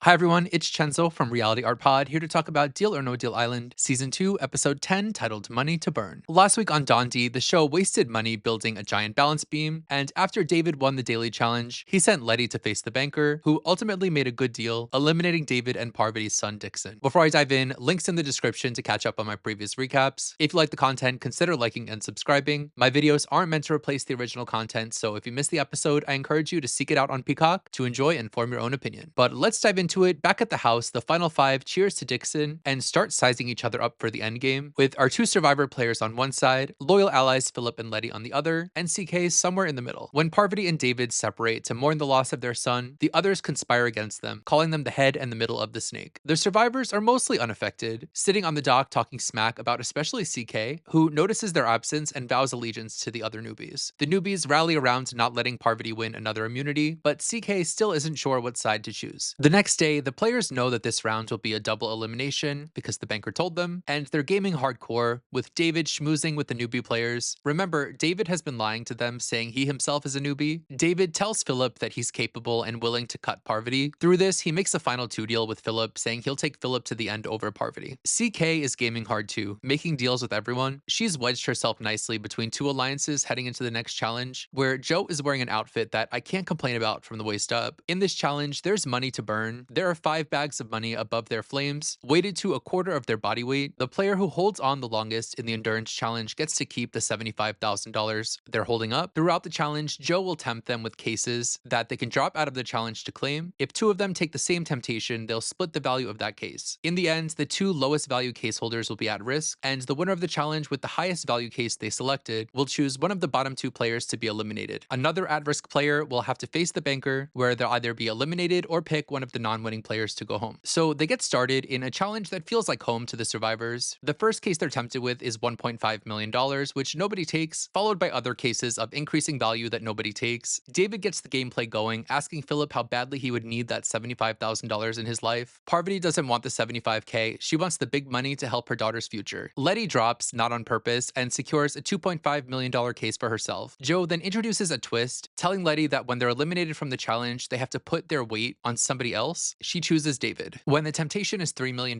Hi everyone, it's Chenzo from Reality Art Pod here to talk about Deal or No Deal Island, Season 2, Episode 10, titled Money to Burn. Last week on Dondi, the show wasted money building a giant balance beam, and after David won the daily challenge, he sent Letty to face the banker, who ultimately made a good deal, eliminating David and Parvati's son Dixon. Before I dive in, links in the description to catch up on my previous recaps. If you like the content, consider liking and subscribing. My videos aren't meant to replace the original content, so if you missed the episode, I encourage you to seek it out on Peacock to enjoy and form your own opinion. But let's dive into it. Back at the house, the final five cheers to Dixon and start sizing each other up for the endgame, with our two survivor players on one side, loyal allies Philip and Letty on the other, and CK somewhere in the middle. When Parvati and David separate to mourn the loss of their son, the others conspire against them, calling them the head and the middle of the snake. The survivors are mostly unaffected, sitting on the dock talking smack about especially CK, who notices their absence and vows allegiance to the other newbies. The newbies rally around not letting Parvati win another immunity, but CK still isn't sure what side to choose. The next day, the players know that this round will be a double elimination because the banker told them, and they're gaming hardcore, with David schmoozing with the newbie players. Remember, David has been lying to them, saying he himself is a newbie. David tells Philip that he's capable and willing to cut Parvati. Through this, he makes a final two deal with Philip, saying he'll take Philip to the end over Parvati. CK is gaming hard too, making deals with everyone. She's wedged herself nicely between two alliances heading into the next challenge, where Joe is wearing an outfit that I can't complain about from the waist up. In this challenge, there's money to burn. There are 5 bags of money above their flames, weighted to a quarter of their body weight. The player who holds on the longest in the endurance challenge gets to keep the $75,000 they're holding up. Throughout the challenge, Joe will tempt them with cases that they can drop out of the challenge to claim. If two of them take the same temptation, they'll split the value of that case. In the end, the two lowest value case holders will be at risk, and the winner of the challenge with the highest value case they selected will choose one of the bottom two players to be eliminated. Another at-risk player will have to face the banker, where they'll either be eliminated or pick one of the non-winning players to go home. So they get started in a challenge that feels like home to the survivors. The first case they're tempted with is $1.5 million, which nobody takes, followed by other cases of increasing value that nobody takes. David gets the gameplay going, asking Philip how badly he would need that $75,000 in his life. Parvati doesn't want the 75K, she wants the big money to help her daughter's future. Letty drops, not on purpose, and secures a $2.5 million case for herself. Joe then introduces a twist, telling Letty that when they're eliminated from the challenge, they have to put their weight on somebody else. She chooses David. When the temptation is $3 million,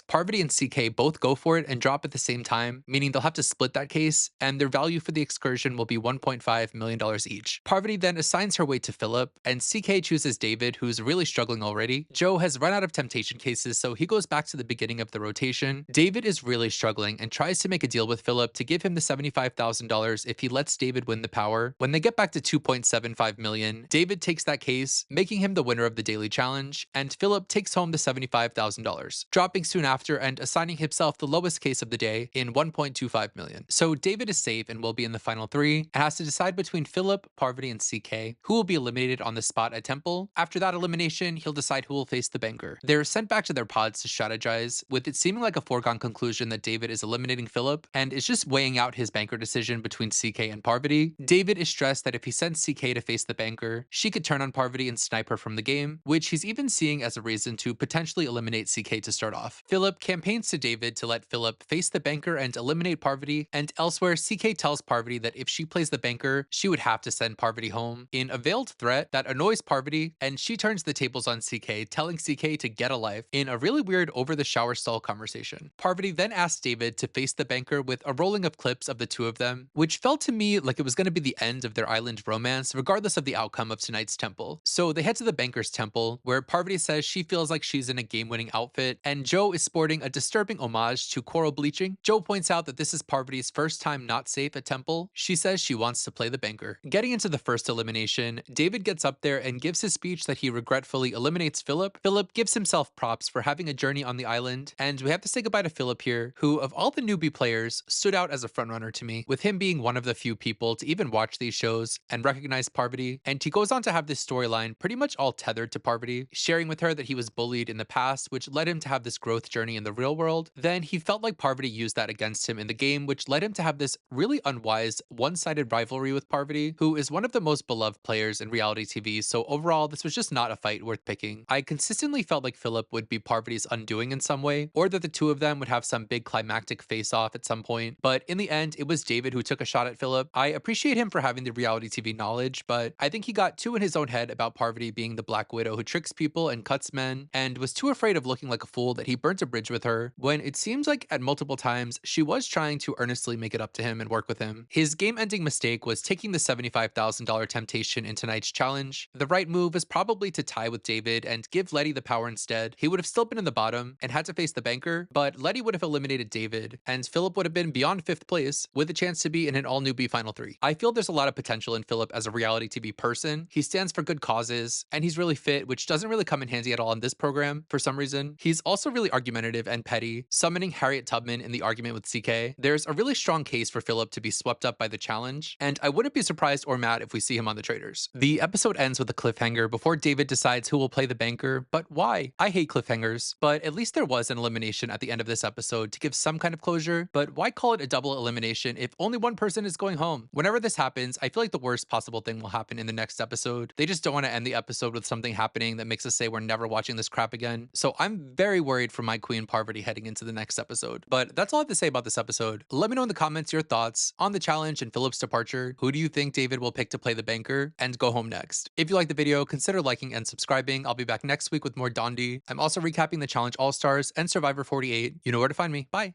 Parvati and CK both go for it and drop at the same time, meaning they'll have to split that case, and their value for the excursion will be $1.5 million each. Parvati then assigns her weight to Philip, and CK chooses David, who's really struggling already. Joe has run out of temptation cases, so he goes back to the beginning of the rotation. David is really struggling and tries to make a deal with Philip to give him the $75,000 if he lets David win the power. When they get back to $2.75 million, David takes that case, making him the winner of the daily challenge, and Philip takes home the $75,000, dropping soon after and assigning himself the lowest case of the day in $1.25 million. So David is safe and will be in the final three, and has to decide between Philip, Parvati, and CK, who will be eliminated on the spot at Temple. After that elimination, he'll decide who will face the banker. They're sent back to their pods to strategize, with it seeming like a foregone conclusion that David is eliminating Philip, and is just weighing out his banker decision between CK and Parvati. David is stressed that if he sends CK to face the banker, she could turn on Parvati and snipe her from the game, which he's even seeing as a reason to potentially eliminate CK to start off. Philip campaigns to David to let Philip face the banker and eliminate Parvati, and elsewhere, CK tells Parvati that if she plays the banker, she would have to send Parvati home in a veiled threat that annoys Parvati, and she turns the tables on CK, telling CK to get a life in a really weird over-the-shower stall conversation. Parvati then asks David to face the banker with a rolling of clips of the two of them, which felt to me like it was going to be the end of their island romance, regardless of the outcome of tonight's temple. So they head to the banker's temple, where Parvati says she feels like she's in a game-winning outfit, and Joe is sporting a disturbing homage to coral bleaching. Joe points out that this is Parvati's first time not safe at temple. She says she wants to play the banker. Getting into the first elimination, David gets up there and gives his speech that he regretfully eliminates Philip. Philip gives himself props for having a journey on the island, and we have to say goodbye to Philip here, who of all the newbie players stood out as a frontrunner to me, with him being one of the few people to even watch these shows and recognize Parvati. And he goes on to have this storyline pretty much all tethered to Parvati, sharing with her that he was bullied in the past, which led him to have this growth journey in the real world. Then he felt like Parvati used that against him in the game, which led him to have this really unwise, one-sided rivalry with Parvati, who is one of the most beloved players in reality TV. So overall, this was just not a fight worth picking. I consistently felt like Philip would be Parvati's undoing in some way, or that the two of them would have some big climactic face-off at some point. But in the end, it was David who took a shot at Philip. I appreciate him for having the reality TV knowledge, but I think he got too in his own head about Parvati being the Black Widow who tricks people people and cuts men, and was too afraid of looking like a fool that he burnt a bridge with her, when it seems like at multiple times she was trying to earnestly make it up to him and work with him. His game-ending mistake was taking the $75,000 temptation in tonight's challenge. The right move was probably to tie with David and give Letty the power instead. He would have still been in the bottom and had to face the banker, but Letty would have eliminated David, and Philip would have been beyond 5th place with a chance to be in an all-newbie Final 3. I feel there's a lot of potential in Philip as a reality TV person. He stands for good causes, and he's really fit, which doesn't really come in handy at all in this program for some reason. He's also really argumentative and petty, summoning Harriet Tubman in the argument with CK. There's a really strong case for Philip to be swept up by the challenge, and I wouldn't be surprised or mad if we see him on the Traitors. The episode ends with a cliffhanger before David decides who will play the banker, but why? I hate cliffhangers, but at least there was an elimination at the end of this episode to give some kind of closure, but why call it a double elimination if only one person is going home? Whenever this happens, I feel like the worst possible thing will happen in the next episode. They just don't want to end the episode with something happening that makes us say we're never watching this crap again. So I'm very worried for my Queen Parvati heading into the next episode. But that's all I have to say about this episode. Let me know in the comments your thoughts on the challenge and Philip's departure. Who do you think David will pick to play the banker and go home next? If you liked the video, consider liking and subscribing. I'll be back next week with more Dondi. I'm also recapping the Challenge All-Stars and Survivor 48. You know where to find me. Bye.